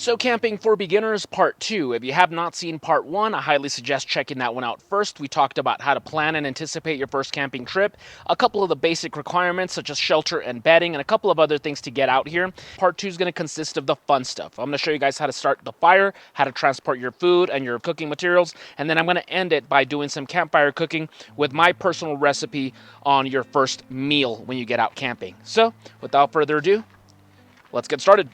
So Camping for Beginners Part 2. If you have not seen Part 1, I highly suggest checking that one out first. We talked about how to plan and anticipate your first camping trip, a couple of the basic requirements such as shelter and bedding, and a couple of other things to get out here. Part 2 is going to consist of the fun stuff. I'm going to show you guys how to start the fire, how to transport your food and your cooking materials, and then I'm going to end it by doing some campfire cooking with my personal recipe on your first meal when you get out camping. So, without further ado, let's get started.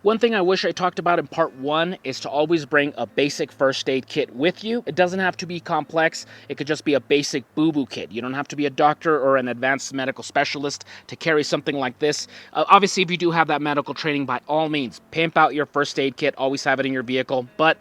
One thing I wish I talked about in part 1 is to always bring a basic first aid kit with you. It doesn't have to be complex. It could just be a basic boo-boo kit. You don't have to be a doctor or an advanced medical specialist to carry something like this. Obviously, if you do have that medical training, by all means, pimp out your first aid kit. Always have it in your vehicle. But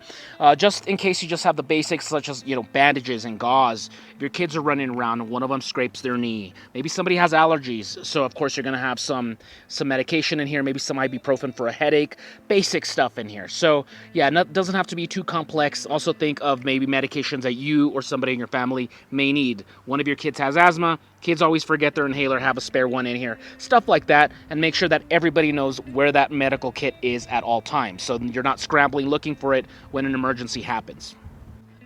just in case you just have the basics, such as, bandages and gauze. If your kids are running around and one of them scrapes their knee, maybe somebody has allergies, so of course you're going to have some medication in here, maybe some ibuprofen for a headache, basic stuff in here. So yeah, it doesn't have to be too complex. Also think of maybe medications that you or somebody in your family may need. One of your kids has asthma, kids always forget their inhaler, have a spare one in here. Stuff like that, and make sure that everybody knows where that medical kit is at all times, so you're not scrambling looking for it when an emergency happens.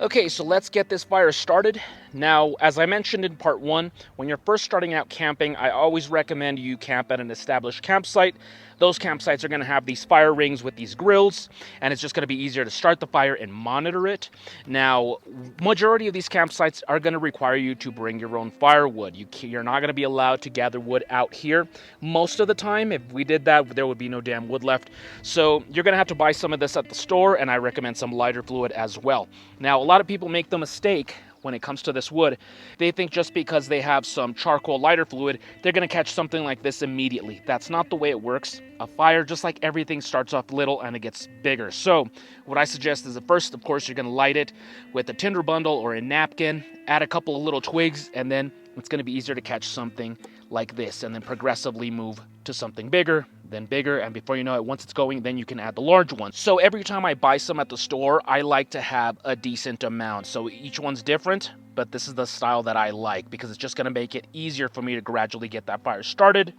Okay, so let's get this fire started. Now, as I mentioned in part 1, when you're first starting out camping, I always recommend you camp at an established campsite. Those campsites are going to have these fire rings with these grills, and it's just going to be easier to start the fire and monitor it. Now, majority of these campsites are going to require you to bring your own firewood. You're not going to be allowed to gather wood out here. Most of the time, if we did that, there would be no damn wood left. So you're going to have to buy some of this at the store, and I recommend some lighter fluid as well. Now, a lot of people make the mistake when it comes to this wood. They think just because they have some charcoal lighter fluid, they're going to catch something like this immediately. That's not the way it works. A fire, just like everything, starts off little and it gets bigger. So what I suggest is at first, of course, you're going to light it with a tinder bundle or a napkin, add a couple of little twigs, and then it's going to be easier to catch something like this, and then progressively move to something bigger, then bigger, and before you know it, once it's going, then you can add the large one. So every time I buy some at the store, I like to have a decent amount. So each one's different, but this is the style that I like because it's just going to make it easier for me to gradually get that fire started.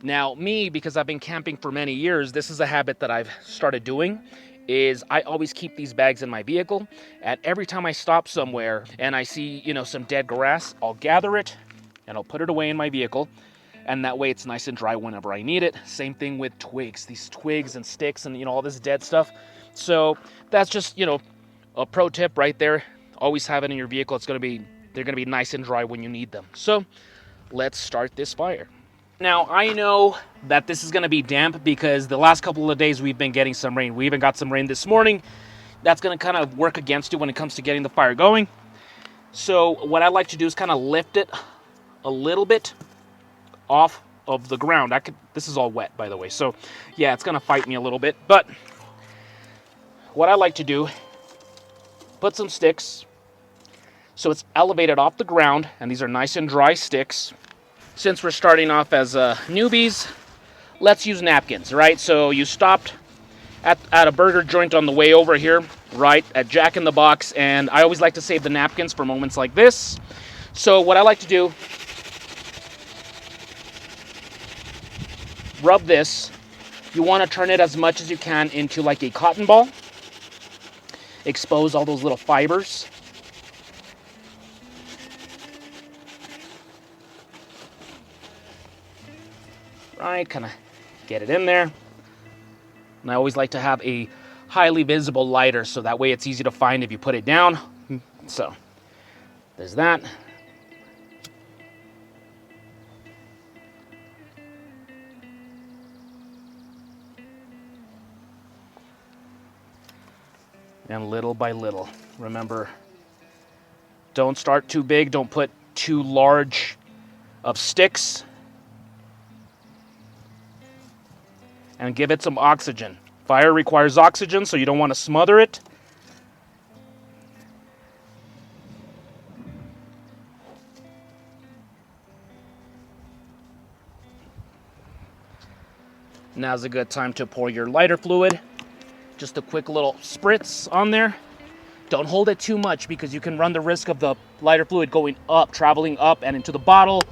Now, me, because I've been camping for many years, this is a habit that I've started doing, is I always keep these bags in my vehicle, and every time I stop somewhere and I see, some dead grass, I'll gather it and I'll put it away in my vehicle, and that way it's nice and dry whenever I need it. Same thing with twigs, these twigs and sticks and, all this dead stuff. So that's just, a pro tip right there. Always have it in your vehicle. They're going to be nice and dry when you need them. So let's start this fire. Now, I know that this is going to be damp because the last couple of days we've been getting some rain. We even got some rain this morning. That's going to kind of work against you when it comes to getting the fire going. So what I like to do is kind of lift it a little bit off of the ground. This is all wet, by the way. So yeah, it's going to fight me a little bit. But what I like to do, put some sticks so it's elevated off the ground, and these are nice and dry sticks. Since we're starting off as newbies, let's use napkins, right? So you stopped at a burger joint on the way over here, right, at Jack in the Box, and I always like to save the napkins for moments like this. So what I like to do, rub this. You want to turn it as much as you can into like a cotton ball. Expose all those little fibers. Right, kind of get it in there. And I always like to have a highly visible lighter so that way it's easy to find if you put it down. So there's that. And little by little, remember, don't start too big, don't put too large of sticks, and give it some oxygen. Fire requires oxygen, so you don't want to smother it. Now's a good time to pour your lighter fluid. Just a quick little spritz on there. Don't hold it too much because you can run the risk of the lighter fluid going up, traveling up and into the bottle.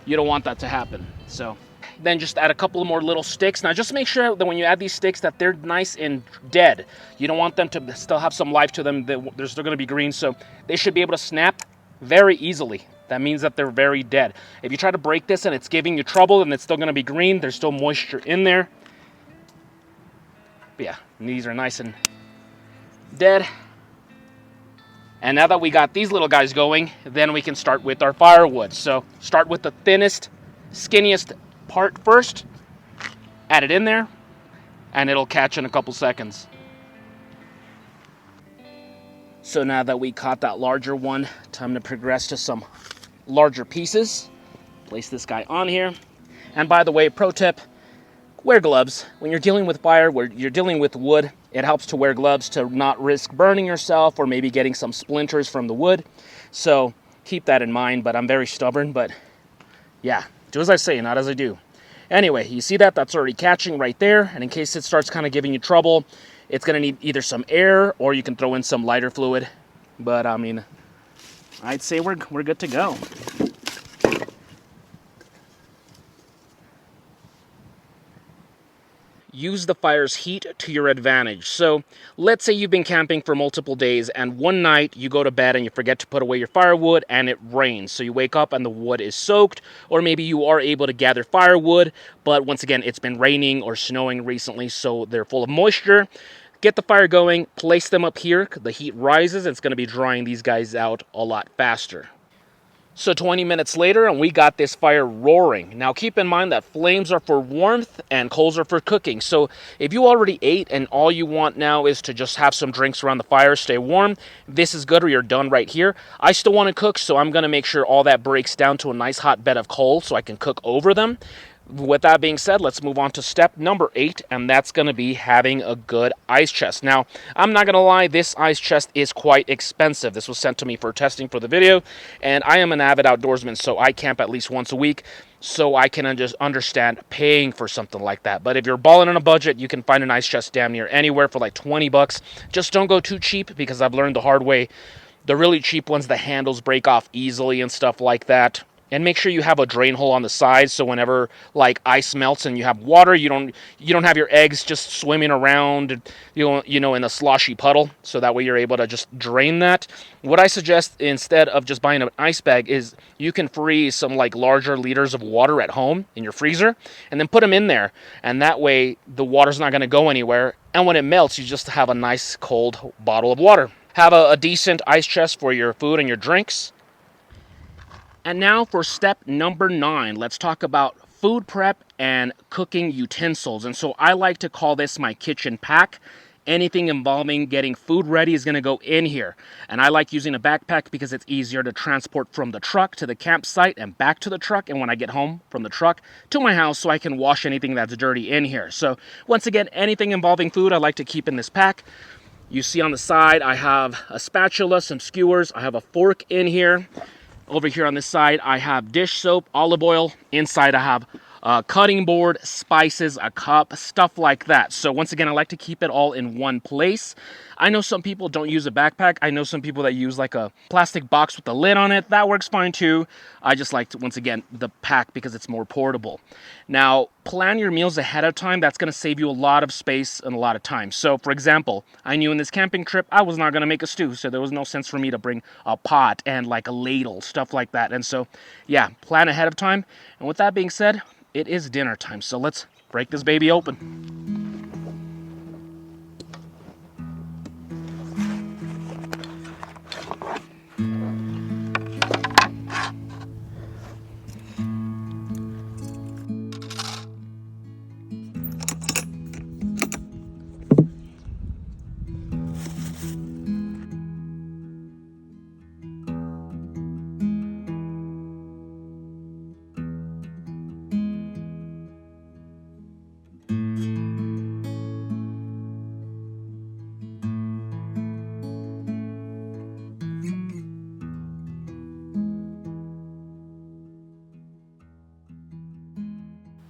You don't want that to happen. So then just add a couple more little sticks. Now just make sure that when you add these sticks that they're nice and dead. You don't want them to still have some life to them. They're still going to be green, so they should be able to snap very easily. That means that they're very dead. If you try to break this and it's giving you trouble and it's still going to be green, there's still moisture in there. But yeah, these are nice and dead. And now that we got these little guys going, then we can start with our firewood. So start with the thinnest, skinniest part first, add it in there, and it'll catch in a couple seconds. So now that we caught that larger one, time to progress to some larger pieces. Place this guy on here. And by the way, pro tip, wear gloves. When you're dealing with fire, where you're dealing with wood, it helps to wear gloves to not risk burning yourself or maybe getting some splinters from the wood. So keep that in mind, but I'm very stubborn, but yeah, do as I say, not as I do. Anyway, you see that? That's already catching right there. And in case it starts kind of giving you trouble, it's going to need either some air or you can throw in some lighter fluid. But I mean, I'd say we're good to go. Use the fire's heat to your advantage. So let's say you've been camping for multiple days and one night you go to bed and you forget to put away your firewood and it rains. So you wake up and the wood is soaked, or maybe you are able to gather firewood, but once again, it's been raining or snowing recently, so they're full of moisture. Get the fire going, place them up here. The heat rises, it's going to be drying these guys out a lot faster. So 20 minutes later, and we got this fire roaring. Now keep in mind that flames are for warmth and coals are for cooking. So if you already ate and all you want now is to just have some drinks around the fire, stay warm, this is good, or you're done right here. I still want to cook, so I'm going to make sure all that breaks down to a nice hot bed of coal so I can cook over them. With that being said, let's move on to step number 8, and that's going to be having a good ice chest. Now, I'm not going to lie, this ice chest is quite expensive. This was sent to me for testing for the video, and I am an avid outdoorsman, so I camp at least once a week, so I can just understand paying for something like that. But if you're balling on a budget, you can find an ice chest damn near anywhere for like 20 bucks. Just don't go too cheap, because I've learned the hard way. The really cheap ones, the handles break off easily and stuff like that. And make sure you have a drain hole on the side, so whenever like ice melts and you have water, you don't have your eggs just swimming around, you know, in a sloshy puddle. So that way you're able to just drain that. What I suggest instead of just buying an ice bag is you can freeze some like larger liters of water at home in your freezer, and then put them in there. And that way the water's not going to go anywhere. And when it melts, you just have a nice cold bottle of water. Have a decent ice chest for your food and your drinks. And now for step number 9, let's talk about food prep and cooking utensils. And so I like to call this my kitchen pack. Anything involving getting food ready is going to go in here. And I like using a backpack because it's easier to transport from the truck to the campsite and back to the truck, and when I get home from the truck to my house, so I can wash anything that's dirty in here. So once again, anything involving food I like to keep in this pack. You see on the side I have a spatula, some skewers, I have a fork in here. Over here on this side, I have dish soap, olive oil. Inside, I have a cutting board, spices, a cup, stuff like that. So once again, I like to keep it all in one place. I know some people don't use a backpack. I know some people that use like a plastic box with a lid on it. That works fine too. I just like to, once again, the pack because it's more portable. Now, plan your meals ahead of time. That's going to save you a lot of space and a lot of time. So for example, I knew in this camping trip, I was not going to make a stew. So there was no sense for me to bring a pot and like a ladle, stuff like that. And so, yeah, plan ahead of time. And with that being said, it is dinner time. So let's break this baby open.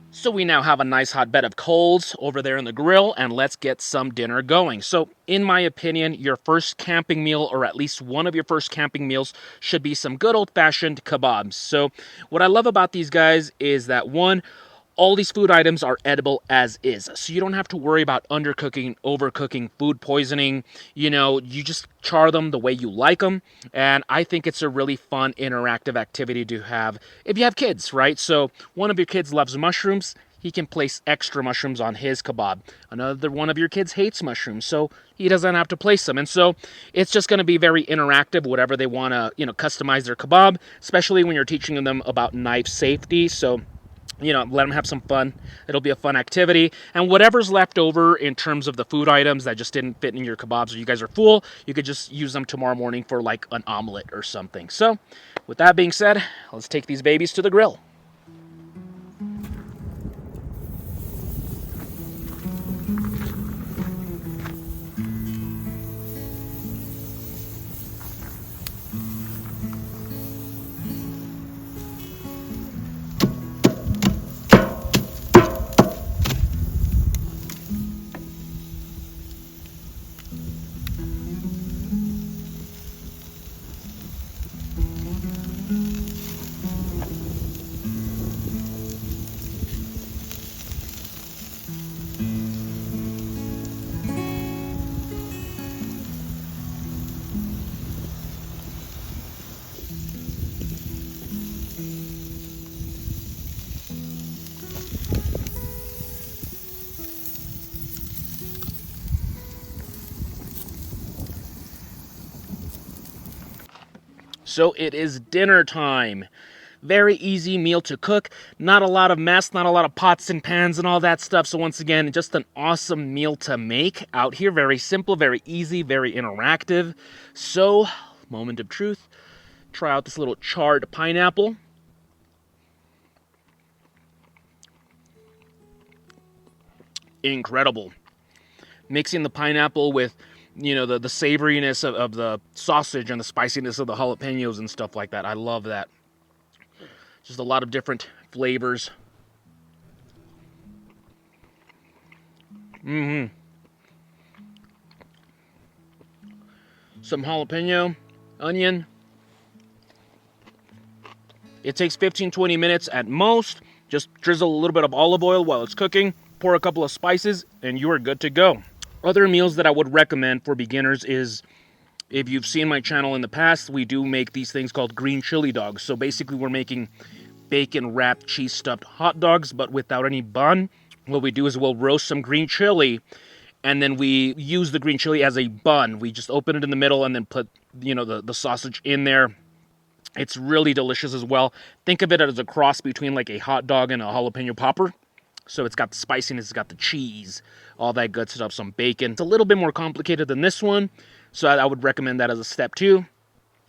So we now have a nice hot bed of coals over there in the grill, and let's get some dinner going. So in my opinion, your first camping meal, or at least one of your first camping meals, should be some good old-fashioned kebabs. So what I love about these guys is that, one, All these food items are edible as is, so you don't have to worry about undercooking, overcooking, food poisoning. You just char them the way you like them, and I think it's a really fun, interactive activity to have if you have kids, right? So one of your kids loves mushrooms, he can place extra mushrooms on his kebab. Another one of your kids hates mushrooms, so he doesn't have to place them. And so it's just going to be very interactive, whatever they want to, customize their kebab, especially when you're teaching them about knife safety. So let them have some fun. It'll be a fun activity. And whatever's left over in terms of the food items that just didn't fit in your kebabs or you guys are full, you could just use them tomorrow morning for like an omelet or something. So with that being said, let's take these babies to the grill. So it is dinner time. Very easy meal to cook. Not a lot of mess, not a lot of pots and pans and all that stuff. So once again, just an awesome meal to make out here. Very simple, very easy, very interactive. So, moment of truth. Try out this little charred pineapple. Incredible. Mixing the pineapple with the savoriness of the sausage and the spiciness of the jalapenos and stuff like that. I love that. Just a lot of different flavors. Some jalapeno, onion. It takes 15-20 minutes at most. Just drizzle a little bit of olive oil while it's cooking. Pour a couple of spices and you are good to go. Other meals that I would recommend for beginners is, if you've seen my channel in the past, we do make these things called green chili dogs. So basically we're making bacon wrapped cheese stuffed hot dogs, but without any bun. What we do is we'll roast some green chili, and then we use the green chili as a bun. We just open it in the middle and then put, the sausage in there. It's really delicious as well. Think of it as a cross between like a hot dog and a jalapeno popper. So it's got the spiciness, it's got the cheese, all that good stuff, some bacon. It's a little bit more complicated than this one, so I would recommend that as a step 2.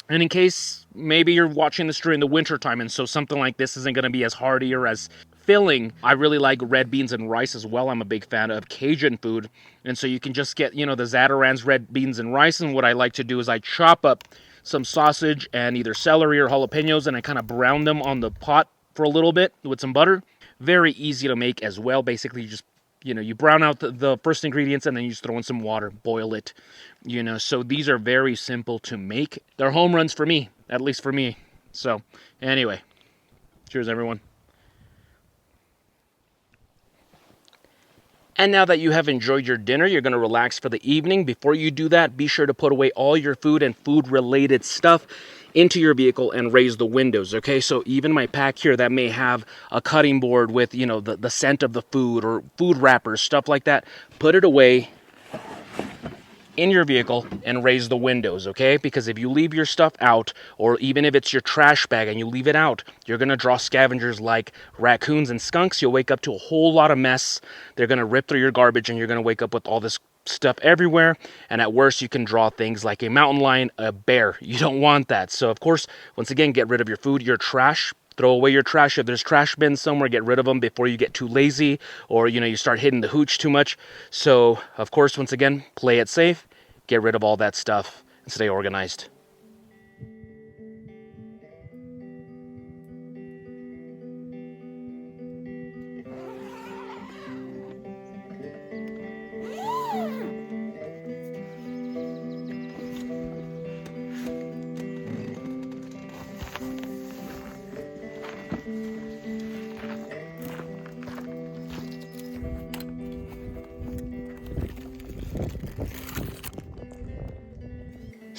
And in case maybe you're watching this during the winter time, and so something like this isn't going to be as hearty or as filling, I really like red beans and rice as well. I'm a big fan of Cajun food, and so you can just get, the Zatarain's red beans and rice, and what I like to do is I chop up some sausage and either celery or jalapenos, and I kind of brown them on the pot for a little bit with some butter. Very easy to make as well. Basically, you just, you brown out the first ingredients and then you just throw in some water, boil it, So these are very simple to make. They're home runs for me, at least for me. So anyway, cheers everyone. And now that you have enjoyed your dinner, you're going to relax for the evening. Before you do that, be sure to put away all your food and food-related stuff into your vehicle and raise the windows, okay? So even my pack here that may have a cutting board with, the scent of the food or food wrappers, stuff like that, put it away in your vehicle and raise the windows, okay? Because if you leave your stuff out, or even if it's your trash bag and you leave it out, you're going to draw scavengers like raccoons and skunks. You'll wake up to a whole lot of mess. They're going to rip through your garbage and you're going to wake up with all this stuff everywhere, and at worst you can draw things like a mountain lion, a bear. You don't want that. So of course, once again, get rid of your food, your trash. Throw away your trash. If there's trash bins somewhere, get rid of them before you get too lazy or you start hitting the hooch too much. So of course, once again, play it safe, get rid of all that stuff, and stay organized.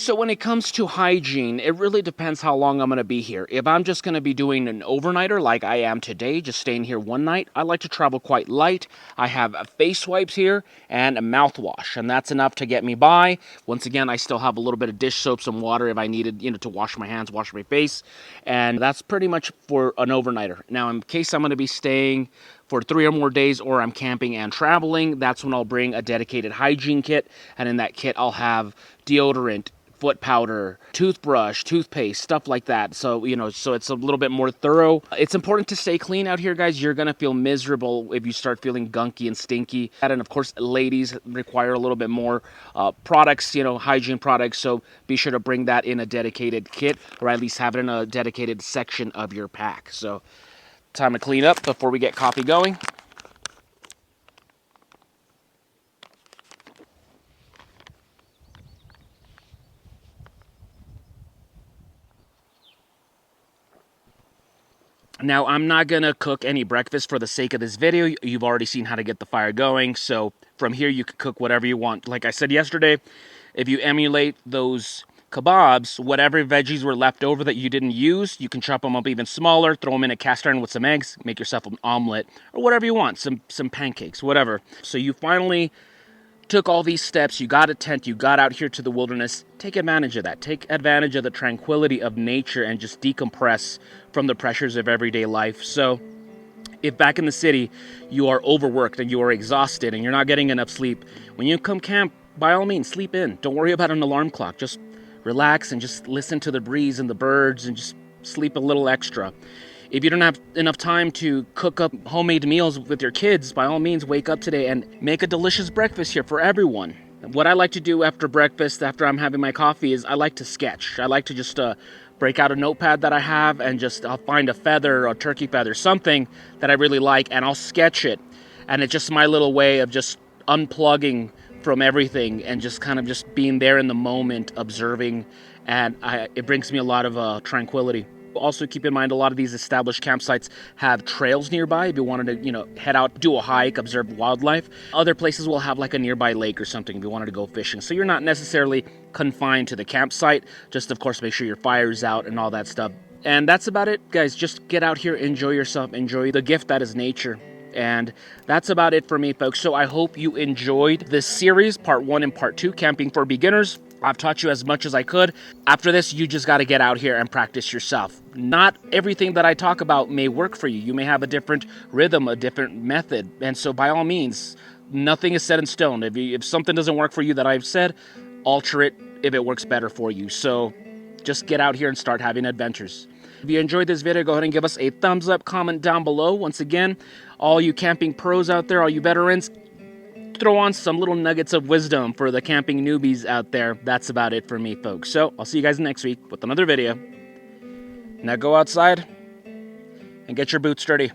So when it comes to hygiene, it really depends how long I'm going to be here. If I'm just going to be doing an overnighter like I am today, just staying here one night, I like to travel quite light. I have face wipes here and a mouthwash, and that's enough to get me by. Once again, I still have a little bit of dish soap, some water if I needed, to wash my hands, wash my face, and that's pretty much for an overnighter. Now, in case I'm going to be staying for 3 or more days, or I'm camping and traveling, that's when I'll bring a dedicated hygiene kit, and in that kit I'll have deodorant, foot powder, toothbrush, toothpaste, stuff like that. So, so it's a little bit more thorough. It's important to stay clean out here, guys. You're going to feel miserable if you start feeling gunky and stinky. And of course, ladies require a little bit more products, hygiene products. So be sure to bring that in a dedicated kit, or at least have it in a dedicated section of your pack. So time to clean up before we get coffee going. Now, I'm not going to cook any breakfast for the sake of this video. You've already seen how to get the fire going. So from here, you can cook whatever you want. Like I said yesterday, if you emulate those kebabs, whatever veggies were left over that you didn't use, you can chop them up even smaller, throw them in a cast iron with some eggs, make yourself an omelet, or whatever you want, some pancakes, whatever. So you finally took all these steps, you got a tent, you got out here to the wilderness. Take advantage of that. Take advantage of the tranquility of nature and just decompress from the pressures of everyday life. So if back in the city you are overworked and you are exhausted and you're not getting enough sleep, when you come camp, by all means, sleep in. Don't worry about an alarm clock. Just relax and just listen to the breeze and the birds and just sleep a little extra. If you don't have enough time to cook up homemade meals with your kids, by all means, wake up today and make a delicious breakfast here for everyone. What I like to do after breakfast, after I'm having my coffee, is I like to sketch. I like to just break out a notepad that I have and I'll find a feather, a turkey feather, something that I really like, and I'll sketch it. And it's just my little way of just unplugging from everything and just kind of just being there in the moment, observing, and it brings me a lot of tranquility. Also, keep in mind, a lot of these established campsites have trails nearby if you wanted to, head out, do a hike, observe wildlife. Other places will have like a nearby lake or something if you wanted to go fishing. So you're not necessarily confined to the campsite. Just, of course, make sure your fire's out and all that stuff. And that's about it, guys. Just get out here, enjoy yourself, enjoy the gift that is nature. And that's about it for me, folks. So I hope you enjoyed this series, part 1 and part 2, Camping for Beginners. I've taught you as much as I could. After this, you just got to get out here and practice yourself. Not everything that I talk about may work for you. You may have a different rhythm, a different method. And so by all means, nothing is set in stone. If something doesn't work for you that I've said, alter it if it works better for you. So just get out here and start having adventures. If you enjoyed this video, go ahead and give us a thumbs up, comment down below. Once again, all you camping pros out there, all you veterans, throw on some little nuggets of wisdom for the camping newbies out there. That's about it for me, folks. So I'll see you guys next week with another video. Now go outside and get your boots dirty.